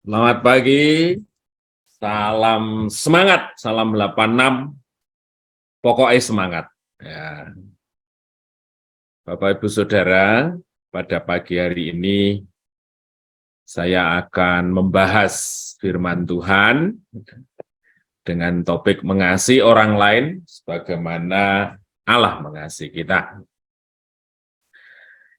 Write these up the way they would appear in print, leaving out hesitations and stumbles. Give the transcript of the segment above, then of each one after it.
Selamat pagi, salam semangat, salam 86, pokoknya semangat. Ya, Bapak Ibu Saudara, pada pagi hari ini saya akan membahas firman Tuhan dengan topik mengasihi orang lain sebagaimana Allah mengasihi kita.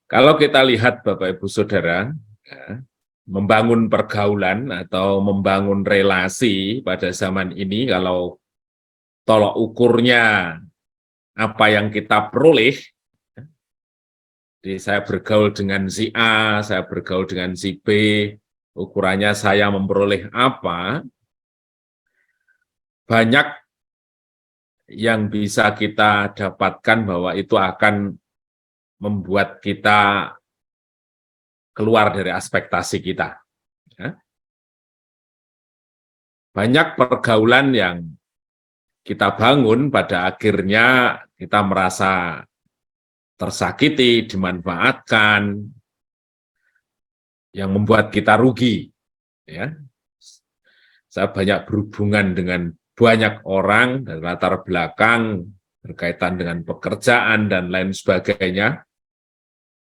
Kalau kita lihat Bapak Ibu Saudara, ya, membangun pergaulan atau membangun relasi pada zaman ini, kalau tolok ukurnya apa yang kita peroleh, jadi saya bergaul dengan si A, saya bergaul dengan si B, ukurannya saya memperoleh apa, banyak yang bisa kita dapatkan bahwa itu akan membuat kita keluar dari ekspektasi kita. Ya. Banyak pergaulan yang kita bangun, pada akhirnya kita merasa tersakiti, dimanfaatkan, yang membuat kita rugi. Ya. Saya banyak berhubungan dengan banyak orang dari latar belakang berkaitan dengan pekerjaan dan lain sebagainya.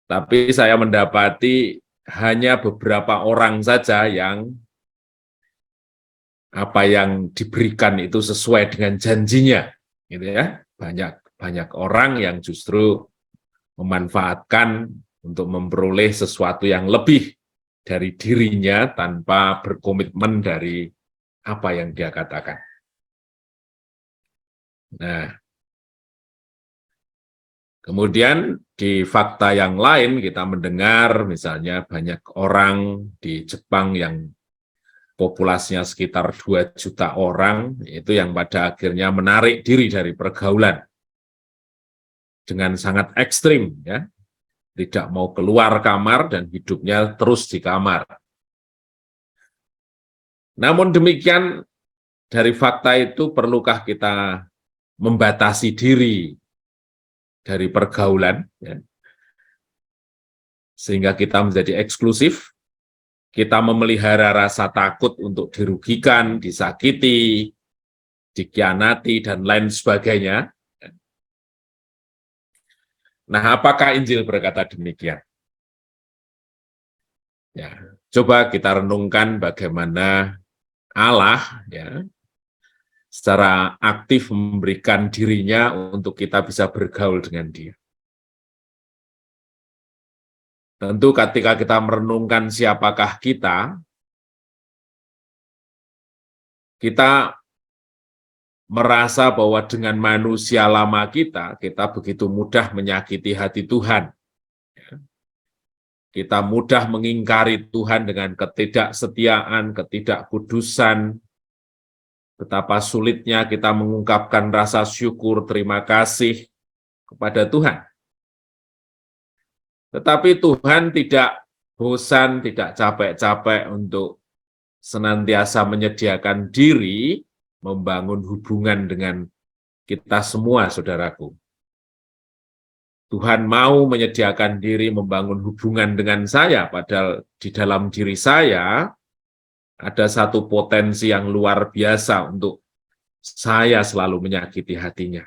Tapi saya mendapati hanya beberapa orang saja yang apa yang diberikan itu sesuai dengan janjinya, gitu ya. Banyak orang yang justru memanfaatkan untuk memperoleh sesuatu yang lebih dari dirinya tanpa berkomitmen dari apa yang dia katakan. Nah, kemudian di fakta yang lain kita mendengar misalnya banyak orang di Jepang yang populasinya sekitar 2 juta orang, itu yang pada akhirnya menarik diri dari pergaulan dengan sangat ekstrim, ya, tidak mau keluar kamar dan hidupnya terus di kamar. Namun demikian, dari fakta itu perlukah kita membatasi diri dari pergaulan, ya, sehingga kita menjadi eksklusif, kita memelihara rasa takut untuk dirugikan, disakiti, dikhianati, dan lain sebagainya. Nah, apakah Injil berkata demikian? Ya, coba kita renungkan bagaimana Allah, ya, secara aktif memberikan dirinya untuk kita bisa bergaul dengan Dia. Tentu ketika kita merenungkan siapakah kita merasa bahwa dengan manusia lama kita begitu mudah menyakiti hati Tuhan. Kita mudah mengingkari Tuhan dengan ketidaksetiaan, ketidakkudusan, betapa sulitnya kita mengungkapkan rasa syukur, terima kasih kepada Tuhan. Tetapi Tuhan tidak bosan, tidak capek-capek untuk senantiasa menyediakan diri membangun hubungan dengan kita semua, saudaraku. Tuhan mau menyediakan diri membangun hubungan dengan saya, padahal di dalam diri saya ada satu potensi yang luar biasa untuk saya selalu menyakiti hatinya.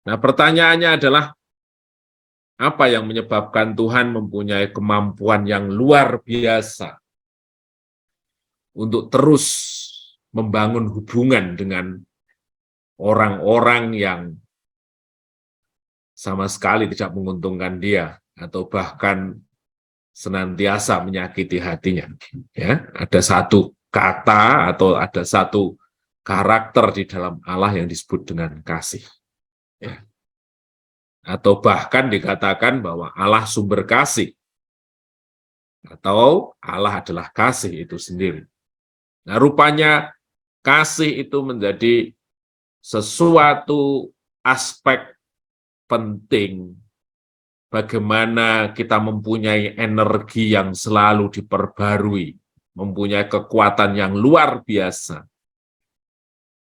Nah, pertanyaannya adalah, apa yang menyebabkan Tuhan mempunyai kemampuan yang luar biasa untuk terus membangun hubungan dengan orang-orang yang sama sekali tidak menguntungkan dia, atau bahkan senantiasa menyakiti hatinya. Ya, ada satu kata atau ada satu karakter di dalam Allah yang disebut dengan kasih. Ya. Atau bahkan dikatakan bahwa Allah sumber kasih, atau Allah adalah kasih itu sendiri. Nah, rupanya kasih itu menjadi sesuatu aspek penting bagaimana kita mempunyai energi yang selalu diperbarui, mempunyai kekuatan yang luar biasa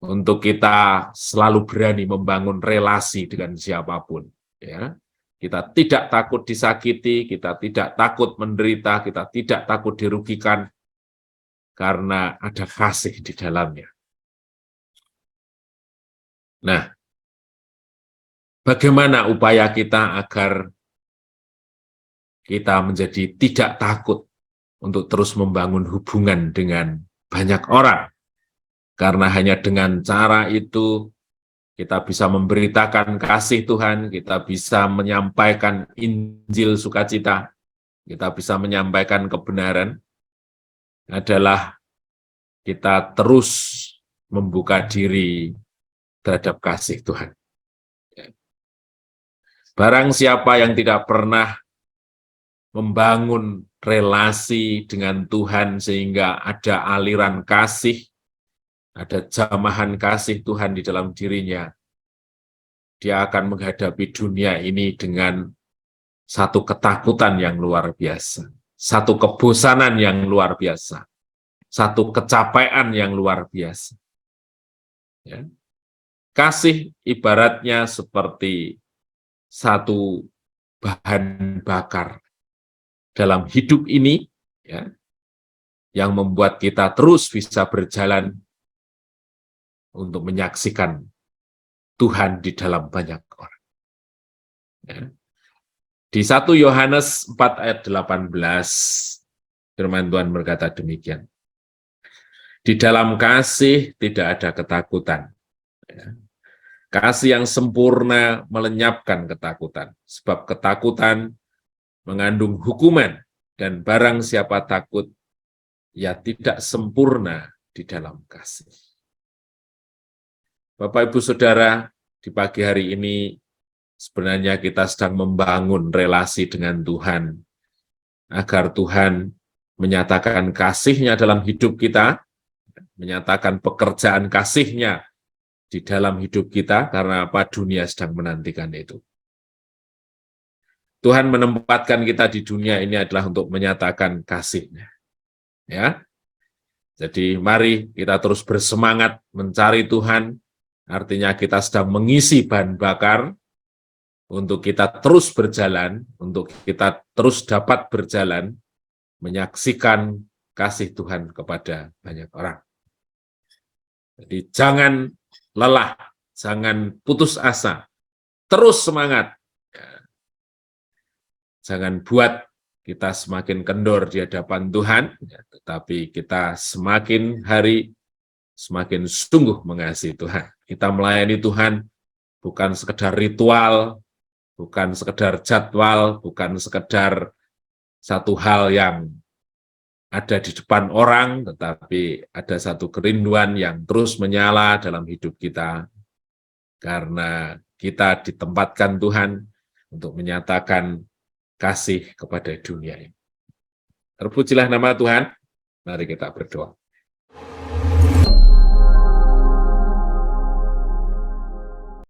untuk kita selalu berani membangun relasi dengan siapapun. Ya. Kita tidak takut disakiti, kita tidak takut menderita, kita tidak takut dirugikan, karena ada kasih di dalamnya. Nah, bagaimana upaya kita agar kita menjadi tidak takut untuk terus membangun hubungan dengan banyak orang? Karena hanya dengan cara itu kita bisa memberitakan kasih Tuhan, kita bisa menyampaikan Injil sukacita, kita bisa menyampaikan kebenaran, adalah kita terus membuka diri terhadap kasih Tuhan. Barang siapa yang tidak pernah membangun relasi dengan Tuhan sehingga ada aliran kasih, ada jamahan kasih Tuhan di dalam dirinya, dia akan menghadapi dunia ini dengan satu ketakutan yang luar biasa, satu kebosanan yang luar biasa, satu kecapean yang luar biasa. Ya. Kasih ibaratnya seperti satu bahan bakar dalam hidup ini, ya, yang membuat kita terus bisa berjalan untuk menyaksikan Tuhan di dalam banyak orang. Ya. Di 1 Yohanes 4 ayat 18, firman Tuhan berkata demikian. Di dalam kasih tidak ada ketakutan. Ya. Kasih yang sempurna melenyapkan ketakutan, sebab ketakutan mengandung hukuman, dan barang siapa takut, ia tidak sempurna di dalam kasih. Bapak, Ibu, Saudara, di pagi hari ini sebenarnya kita sedang membangun relasi dengan Tuhan, agar Tuhan menyatakan kasih-Nya dalam hidup kita, menyatakan pekerjaan kasih-Nya di dalam hidup kita, karena apa? Dunia sedang menantikan itu. Tuhan menempatkan kita di dunia ini adalah untuk menyatakan kasih-Nya. Ya. Jadi mari kita terus bersemangat mencari Tuhan, artinya kita sedang mengisi bahan bakar untuk kita terus berjalan, untuk kita terus dapat berjalan, menyaksikan kasih Tuhan kepada banyak orang. Jadi jangan lelah, jangan putus asa, terus semangat. Jangan buat kita semakin kendor di hadapan Tuhan, tetapi kita semakin hari semakin sungguh mengasihi Tuhan. Kita melayani Tuhan bukan sekedar ritual, bukan sekedar jadwal, bukan sekedar satu hal yang ada di depan orang, tetapi ada satu kerinduan yang terus menyala dalam hidup kita, karena kita ditempatkan Tuhan untuk menyatakan kasih kepada dunia ini. Terpujilah nama Tuhan, mari kita berdoa.